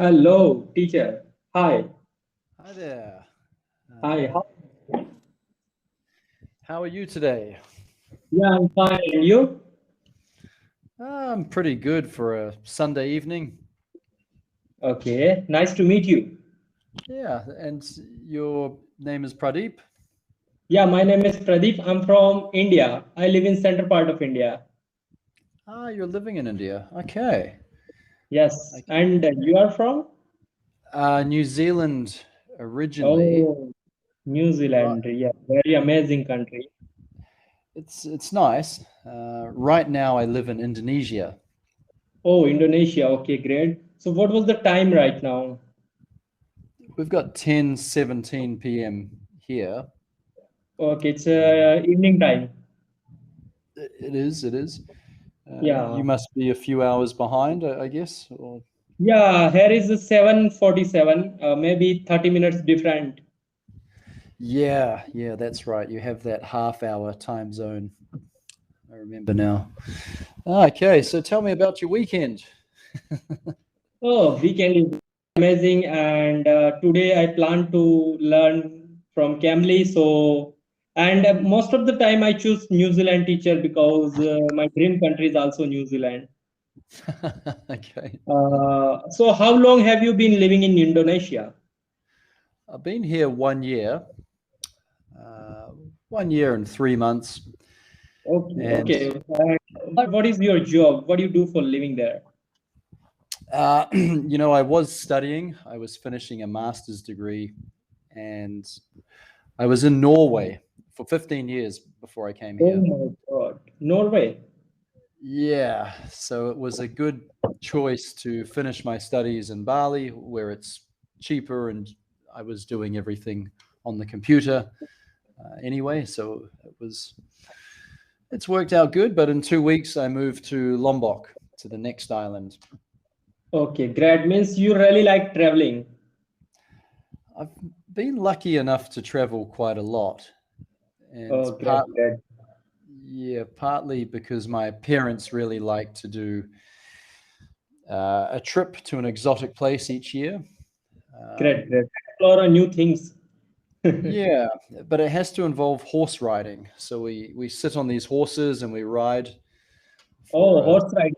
Hello, teacher. Hi. Hi there. Hi. Uh, how are you today? Yeah, I'm fine. And you? I'm pretty good for a Sunday evening. Okay. Nice to meet you. Yeah, and your name is Pradeep? Yeah, my name is Pradeep. I'm from India. I live in center part of India. Ah, you're living in India. Okay. Yes. Okay. And you are from? New Zealand originally. Oh, New Right. Zealand. Yeah, very amazing country. It's nice. Right now I live in Indonesia. Oh, Indonesia. Okay, great. So what was the time right now? We've got 10:17 p.m. here. Okay, it's Um, evening time. it is, it is. You Yeah. must be a few hours behind, I guess. Or Yeah, here is 7:47, maybe 30 minutes different. yeah, yeah, that's right. You have that half-hour time zone. I remember now. Okay, so tell me about your weekend. Oh, weekend is amazing, and today I plan to learn from Cambly. So, and most of the time I choose New Zealand teacher because my dream country is also New Zealand. Okay. So, how long have you been living in Indonesia? I've been here 1 year, uh, 1 year and 3 months, Okay, and okay. What is your job? What do you do for living there? I was studying. I was finishing a master's degree, and I was in Norway for 15 years before I came Oh here. my God, Norway. Yeah, so it was a good choice to finish my studies in Bali, where it's cheaper, and I was doing everything on the computer anyway. So it's worked out good. But in 2 weeks, I moved to Lombok, to the next island. Okay, great. Means you really like traveling. I've been lucky enough to travel quite a lot, and Oh, great, great, partly because my parents really like to do a trip to an exotic place each year. great, Um, great. Explore new things. Yeah, but it has to involve horse riding. So we sit on these horses and we ride Oh, for horse riding.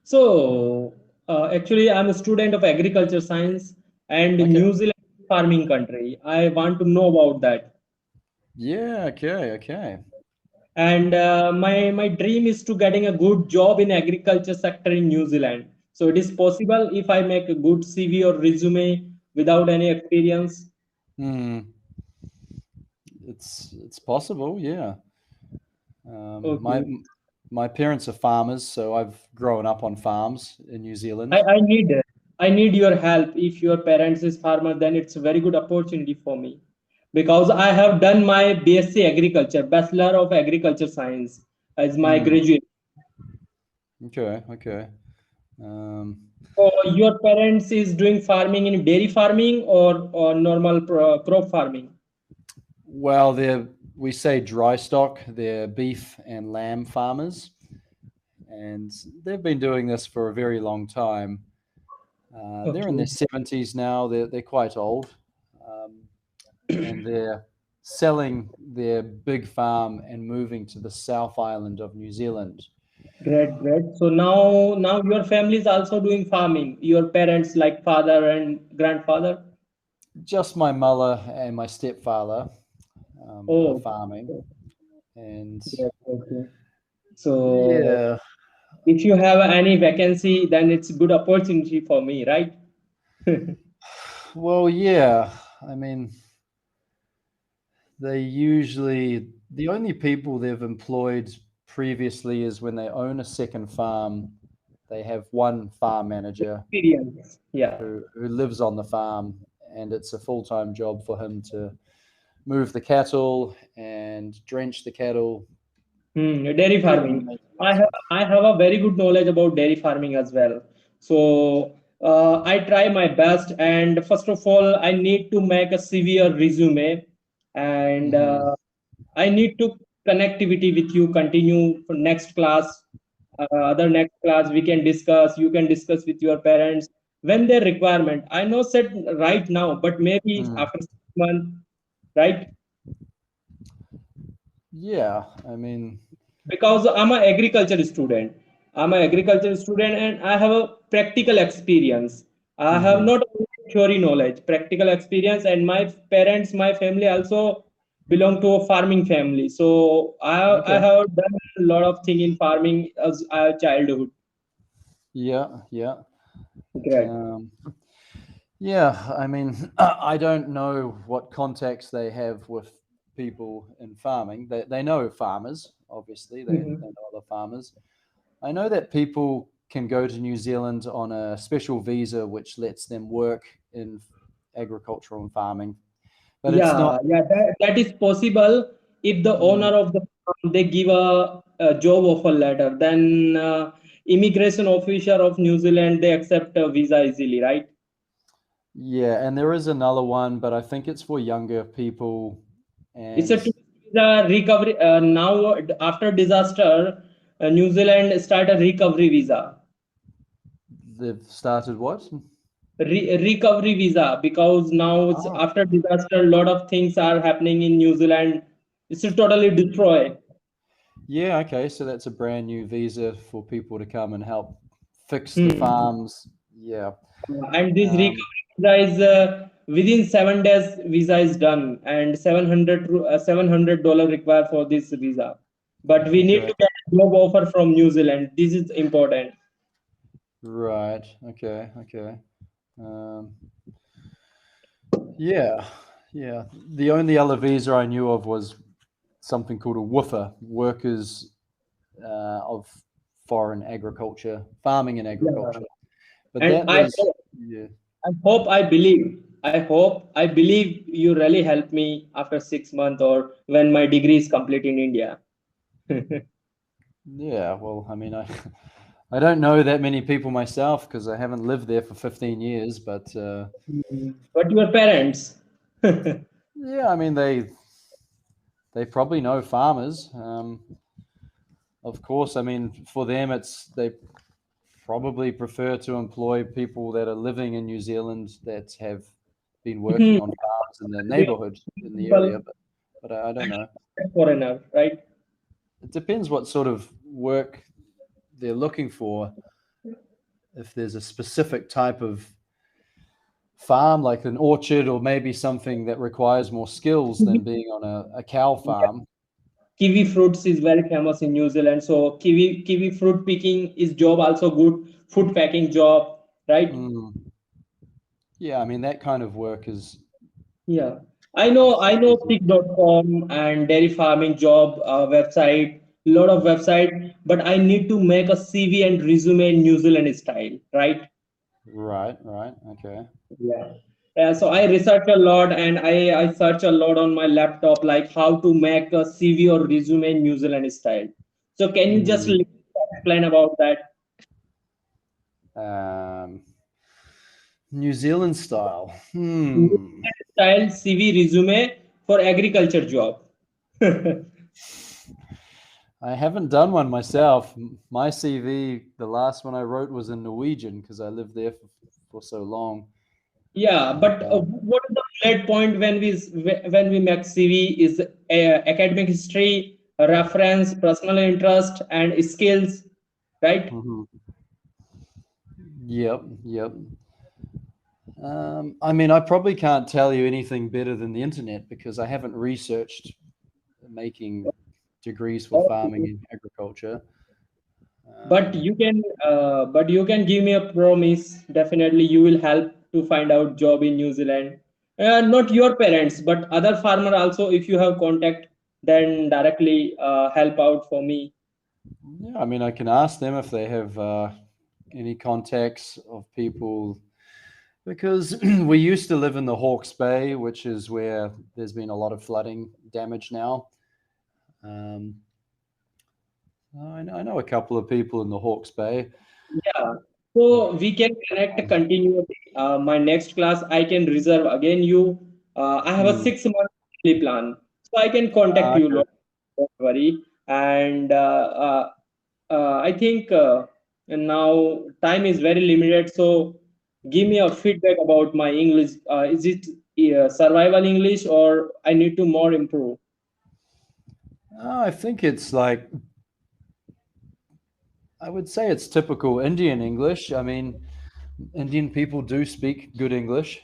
So, actually, I'm a student of agriculture science, and okay. New Zealand is a farming country. I want to know about that. Yeah, okay, okay. And my dream is to getting a good job in agriculture sector in New Zealand. So, it is possible if I make a good CV or resume without any experience. Hmm. It's possible, yeah. Um, my Okay. my parents are farmers, so I've grown up on farms in New I, Zealand. I need I need your help. If your parents is farmer, then it's a very good opportunity for me because I have done my BSc Agriculture, Bachelor of Agriculture Science as my Hmm. graduate. Okay, okay. Um, So your parents is doing farming in dairy farming or normal crop farming. well, we say dry stock. They're beef and lamb farmers, and they've been doing this for a very long time. They're in their Okay. 70s now. They're quite old, um, and they're selling their big farm and moving to the South Island of New Zealand. Great, great. So now your family is also doing farming. Your parents like father and grandfather. Just my mother and my stepfather are Oh, farming, and great, okay. So yeah, if you have any vacancy, then it's good opportunity for me, right? well, yeah. I mean, they usually the only people they've employed previously is when they own a second farm. They have one farm manager Experience. Yeah. who lives on the farm, and it's a full time job for him to move the cattle and drench the cattle, Dairy do the farming. maintenance. I have a very good knowledge about dairy farming as well. So I try my best, and first of all, I need to make a CV or resume, and Hmm. I need to connectivity with you. Continue for next class, other next class. We can discuss. You can discuss with your parents. when their requirement. I know set right now, but maybe after 6 months, right? Yeah, I mean, Because I'm an agriculture student. I'm an agriculture student and I have a practical experience. I have mhm. not only theory knowledge, practical experience, and my parents, my family also belong to a farming family. So I Okay. have done a lot of thing in farming as a childhood. Yeah, yeah. Great. Um, yeah, I mean, I don't know what contacts they have with people in farming. They know farmers, obviously. Mhm. They know other farmers. I know that people can go to New Zealand on a special visa which lets them work in agricultural and farming, but it's not. Yeah, that is possible if the owner Mm, of the farm they give a job offer letter, then immigration officer of New Zealand they accept a visa easily, right? yeah, and there is another one, but I think it's for younger people, It's and a tourist visa recovery. Now after disaster, New Zealand start a recovery visa. they've started what? Recovery visa because now it's Oh, after disaster, a lot of things are happening in New Zealand. It's totally destroyed. yeah, okay, so that's a brand new visa for people to come and help fix the Hmm. farms. Yeah. And this Um, recovery visa is within 7 days visa is done and $700 required for this visa. But we need okay. to get a job offer from New Zealand. This is important. Right. Okay. Okay. Um, yeah. Yeah. The only other visa I knew of was something called a WWOOFA, Workers of Foreign Agriculture, Farming and Yeah. Agriculture. But And that was, yeah. I hope, I believe you really help me after 6 months or when my degree is complete in India. Yeah. Well, I mean, I don't know that many people myself because I haven't lived there for 15 years, but But your parents, yeah, I mean, they probably know farmers. Of course, I mean, for them, it's they probably prefer to employ people that are living in New Zealand that have been working on farms in the neighborhood in the area. people, But I don't know. foreigner, right? It depends what sort of work they're looking for. If there's a specific type of farm, like an orchard, or maybe something that requires more skills than being on a cow farm. Kiwi fruits is very famous in New Zealand. So kiwi fruit picking is job also good. Food packing job, right? Mm, yeah, I mean that kind of work is Yeah. I I think know is pig.com and dairy farming job website, lot of website, but I need to make a CV and resume in New Zealand style, right? right, right, okay. Yeah. So I research a lot and I search a lot on my laptop, like how to make a CV or resume in New Zealand style. So can you just Mm, explain about that? um, New Zealand style. New Hmm. Zealand style CV resume for agriculture job. I haven't done one myself. My CV, the last one I wrote was in Norwegian because I lived there for so long. Yeah, but Uh, what is the bullet point when we make CV is academic history, reference, personal interest, and skills, right? mhm. Yep, yep. I mean, I probably can't tell you anything better than the internet because I haven't researched making degrees for farming and agriculture. Um, But you can give me a promise. Definitely, you will help to find out job in New Zealand. Not your parents, but other farmer also. If you have contact, then directly help out for me. yeah, I mean, I can ask them if they have any contacts of people because we used to live in the Hawke's Bay, which is where there's been a lot of flooding damage now. Um, I know a couple of people in the Hawke's Bay. Yeah. So we can connect continuously. My next class, I can reserve again you. I have a Mm, 6 month plan, so I can contact you. okay. Don't worry. And I think now time is very limited, so give me a feedback about my English. Is it survival English or I need to more improve? I think it's like, I would say it's typical Indian English. I mean, Indian people do speak good English,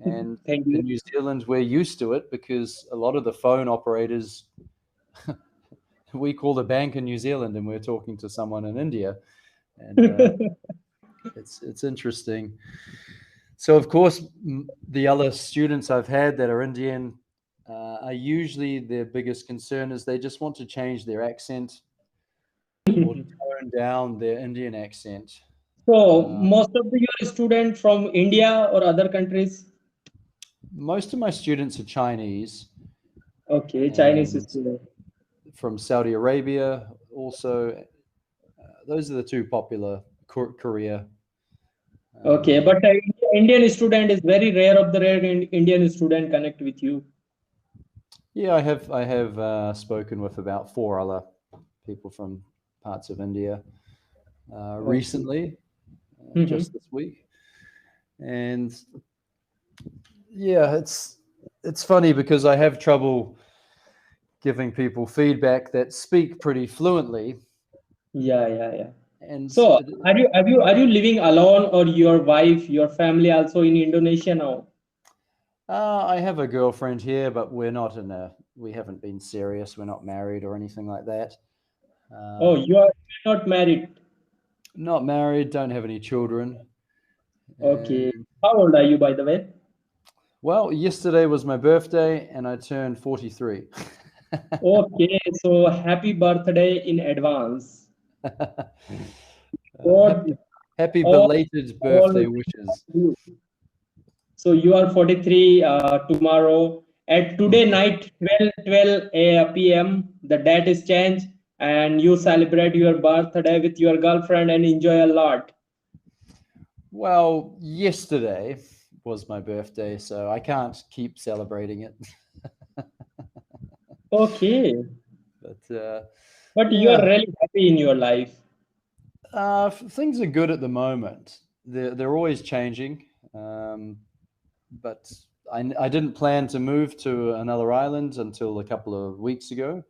and Thank in you. New Zealand we're used to it because a lot of the phone operators, we call the bank in New Zealand and we're talking to someone in India, and it's interesting. So of course, the other students I've had that are Indian are usually their biggest concern is they just want to change their accent or tone down their Indian accent. So most of your students from India or other countries? Most of my students are Chinese Okay, Chinese and student. from Saudi Arabia also. Those are the two popular. Korea. Okay, but Indian student is very rare of the rare Indian student connect with you. Yeah, I have spoken with about 4 other people from parts of India recently, Mhm. just this week, and yeah, it's funny because I have trouble giving people feedback that speak pretty fluently, Yeah, yeah, yeah. and So are you living alone or your wife, your family also in Indonesia now? I have a girlfriend here, but we haven't been serious. We're not married or anything like that. Oh, you are not married. Not married, don't have any children. Okay. And How old are you, by the way? well, yesterday was my birthday and I turned 43. Okay, so happy birthday in advance. Uh, God, happy all, belated all birthday wishes. you. So you are 43 tomorrow. At today night, 12 p.m., the date is changed and you celebrate your birthday with your girlfriend and enjoy a lot. Well, yesterday was my birthday, so I can't keep celebrating it. Okay. But But you are yeah, really happy in your life. things are good at the moment. They're always changing, but I didn't plan to move to another island until a couple of weeks ago.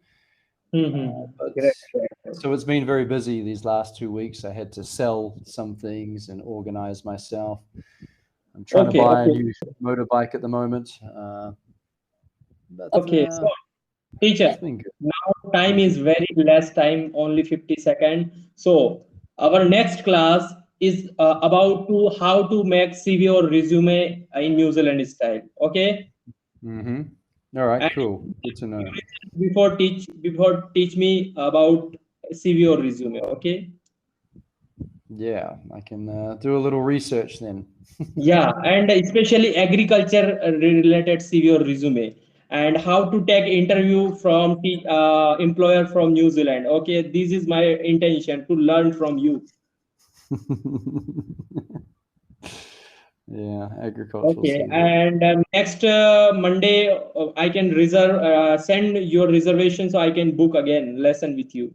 But Great, great. so it's been very busy these last 2 weeks. I had to sell some things and organize myself. I'm trying to Okay, buy a okay, new motorbike at the moment, but okay. So, teacher, it's been good. now time is very less time, only 50 seconds. So, our next class is about to how to make CV or resume in New Zealand style. Okay. Mm-hmm. All right, And cool. Good to know. before teach me about CV or resume. Okay. Yeah, I can do a little research then. Yeah, and especially agriculture related CV or resume, and how to take interview from the employer from New Zealand. Okay, this is my intention to learn from you. Yeah, agricultural Okay, CV. and next Monday I can reserve send your reservation so I can book again lesson with you.